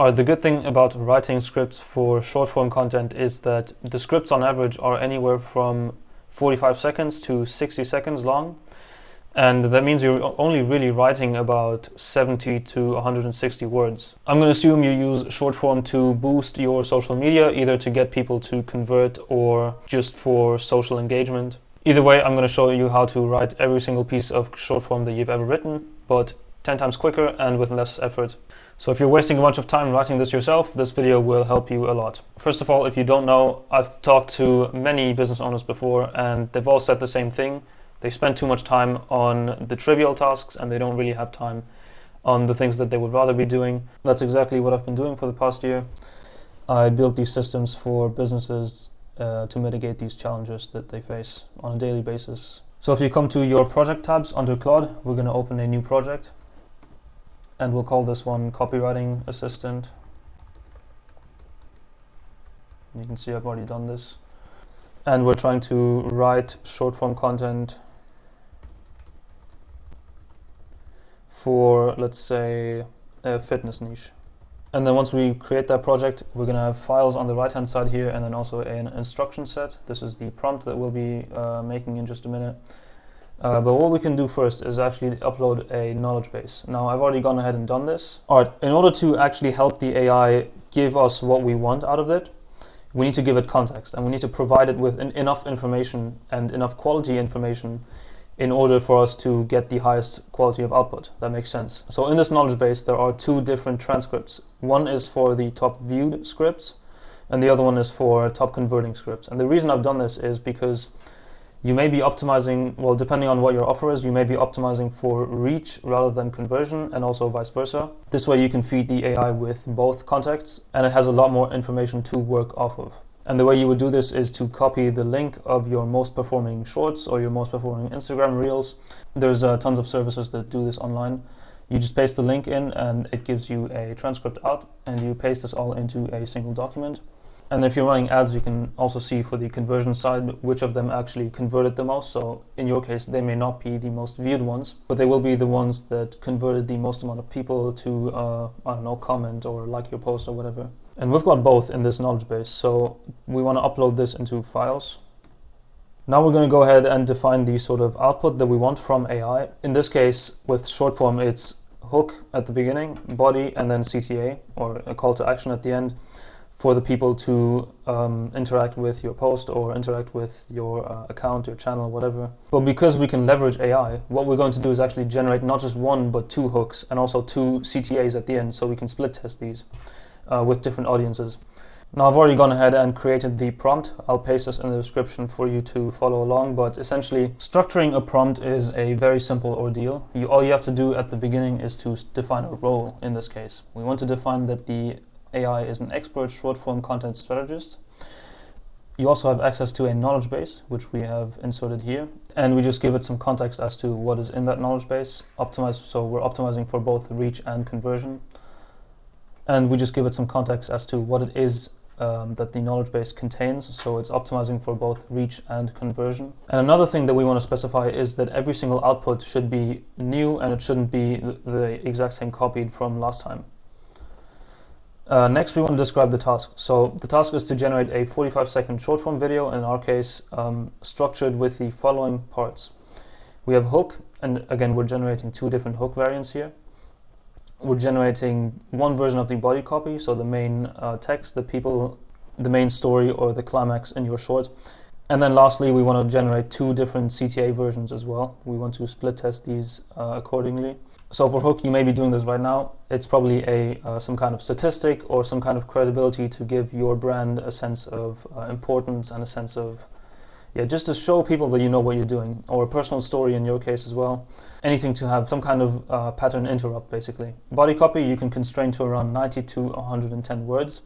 Alright, the good thing about writing scripts for short form content is that the scripts on average are anywhere from 45 seconds to 60 seconds long, and that means you're only really writing about 70 to 160 words. I'm going to assume you use short form to boost your social media, either to get people to convert or just for social engagement. Either way, I'm going to show you how to write every single piece of short form that you've ever written, but 10 times quicker and with less effort. So if you're wasting a bunch of time writing this yourself, this video will help you a lot. First of all, if you don't know, I've talked to many business owners before and they've all said the same thing. They spend too much time on the trivial tasks and they don't really have time on the things that they would rather be doing. That's exactly what I've been doing for the past year. I built these systems for businesses to mitigate these challenges that they face on a daily basis. So if you come to your project tabs under Claude, we're going to open a new project. And we'll call this one Copywriting Assistant. You can see I've already done this. And we're trying to write short form content for, let's say, a fitness niche. And then once we create that project, we're going to have files on the right hand side here and then also an instruction set. This is the prompt that we'll be making in just a minute. But what we can do first is actually upload a knowledge base. Now I've already gone ahead and done this. Alright, in order to actually help the AI give us what we want out of it, we need to give it context and we need to provide it with enough information and enough quality information in order for us to get the highest quality of output. That makes sense. So in this knowledge base there are two different transcripts. One is for the top viewed scripts and the other one is for top converting scripts. And the reason I've done this is because you may be optimizing, well, depending on what your offer is, you may be optimizing for reach rather than conversion and also vice versa. This way you can feed the AI with both contexts and it has a lot more information to work off of. And the way you would do this is to copy the link of your most performing shorts or your most performing Instagram reels. There's tons of services that do this online. You just paste the link in and it gives you a transcript out and you paste this all into a single document. And if you're running ads, you can also see for the conversion side which of them actually converted the most. So in your case, they may not be the most viewed ones, but they will be the ones that converted the most amount of people to, I don't know, comment or like your post or whatever. And we've got both in this knowledge base. So we want to upload this into files. Now we're going to go ahead and define the sort of output that we want from AI. In this case, with short form, it's hook at the beginning, body, and then CTA, or a call to action at the end, for the people to interact with your post or interact with your account, your channel, whatever. But because we can leverage AI, what we're going to do is actually generate not just one, but two hooks and also two CTAs at the end, so we can split test these with different audiences. Now I've already gone ahead and created the prompt. I'll paste this in the description for you to follow along, but essentially structuring a prompt is a very simple ordeal. All you have to do at the beginning is to define a role in this case. We want to define that the AI is an expert short-form content strategist. You also have access to a knowledge base, which we have inserted here, and we just give it some context as to what is in that knowledge base. So we're optimizing for both reach and conversion, and we just give it some context as to what it is that the knowledge base contains. So it's optimizing for both reach and conversion. And another thing that we want to specify is that every single output should be new and it shouldn't be the exact same copied from last time. Next, we want to describe the task. So the task is to generate a 45-second short form video, in our case, structured with the following parts. We have hook, and again, we're generating two different hook variants here. We're generating one version of the body copy, so the main text, the main story or the climax in your short. And then lastly, we want to generate two different CTA versions as well. We want to split test these accordingly. So for hook, you may be doing this right now. It's probably some kind of statistic or some kind of credibility to give your brand a sense of importance and a sense of, just to show people that you know what you're doing, or a personal story in your case as well. Anything to have some kind of pattern interrupt, basically. Body copy, you can constrain to around 90 to 110 words.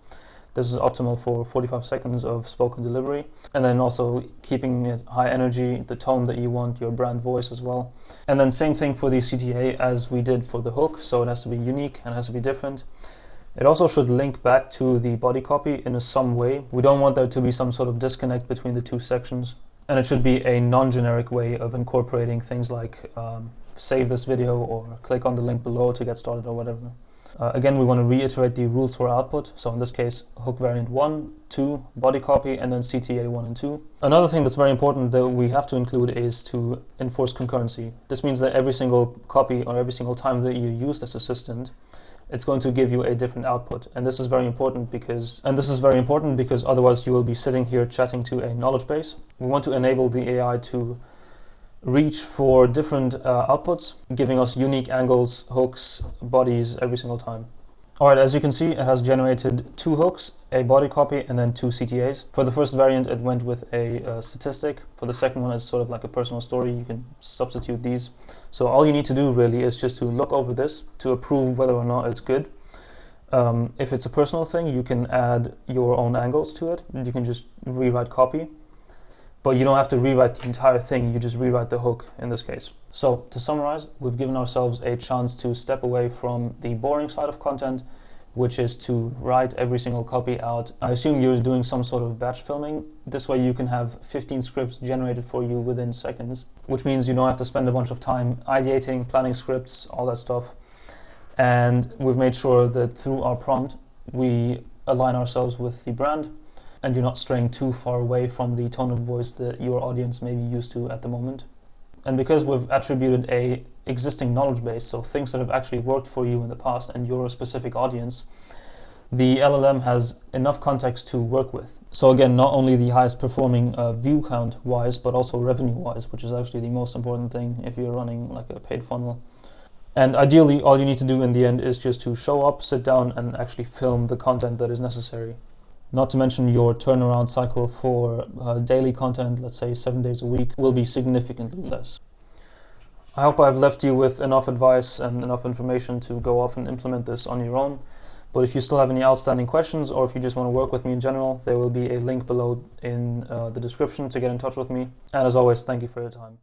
This is optimal for 45 seconds of spoken delivery. And then also keeping it high energy, the tone that you want, your brand voice as well. And then same thing for the CTA as we did for the hook. So it has to be unique and has to be different. It also should link back to the body copy in some way. We don't want there to be some sort of disconnect between the two sections. And it should be a non-generic way of incorporating things like save this video or click on the link below to get started or whatever. Again, we want to reiterate the rules for output. So in this case, hook variant 1, 2, body copy, and then CTA 1 and 2. Another thing that's very important that we have to include is to enforce concurrency. This means that every single copy or every single time that you use this assistant, it's going to give you a different output. And this is very important because otherwise you will be sitting here chatting to a knowledge base. We want to enable the AI to reach for different outputs, giving us unique angles, hooks, bodies every single time. Alright, as you can see, it has generated 2 hooks, a body copy, and then 2 CTAs. For the first variant, it went with a statistic. For the second one, it's sort of like a personal story. You can substitute these. So all you need to do really is just to look over this to approve whether or not it's good. If it's a personal thing, you can add your own angles to it. You can just rewrite copy. But you don't have to rewrite the entire thing, you just rewrite the hook in this case. So to summarize, we've given ourselves a chance to step away from the boring side of content, which is to write every single copy out. I assume you're doing some sort of batch filming. This way you can have 15 scripts generated for you within seconds, which means you don't have to spend a bunch of time ideating, planning scripts, all that stuff. And we've made sure that through our prompt, we align ourselves with the brand, and you're not straying too far away from the tone of voice that your audience may be used to at the moment. And because we've attributed a existing knowledge base, so things that have actually worked for you in the past and your specific audience, the LLM has enough context to work with. So again, not only the highest performing view count wise, but also revenue wise, which is actually the most important thing if you're running like a paid funnel. And ideally, all you need to do in the end is just to show up, sit down, and actually film the content that is necessary. Not to mention your turnaround cycle for daily content, let's say 7 days a week, will be significantly less. I hope I've left you with enough advice and enough information to go off and implement this on your own. But if you still have any outstanding questions, or if you just want to work with me in general, there will be a link below in the description to get in touch with me. And as always, thank you for your time.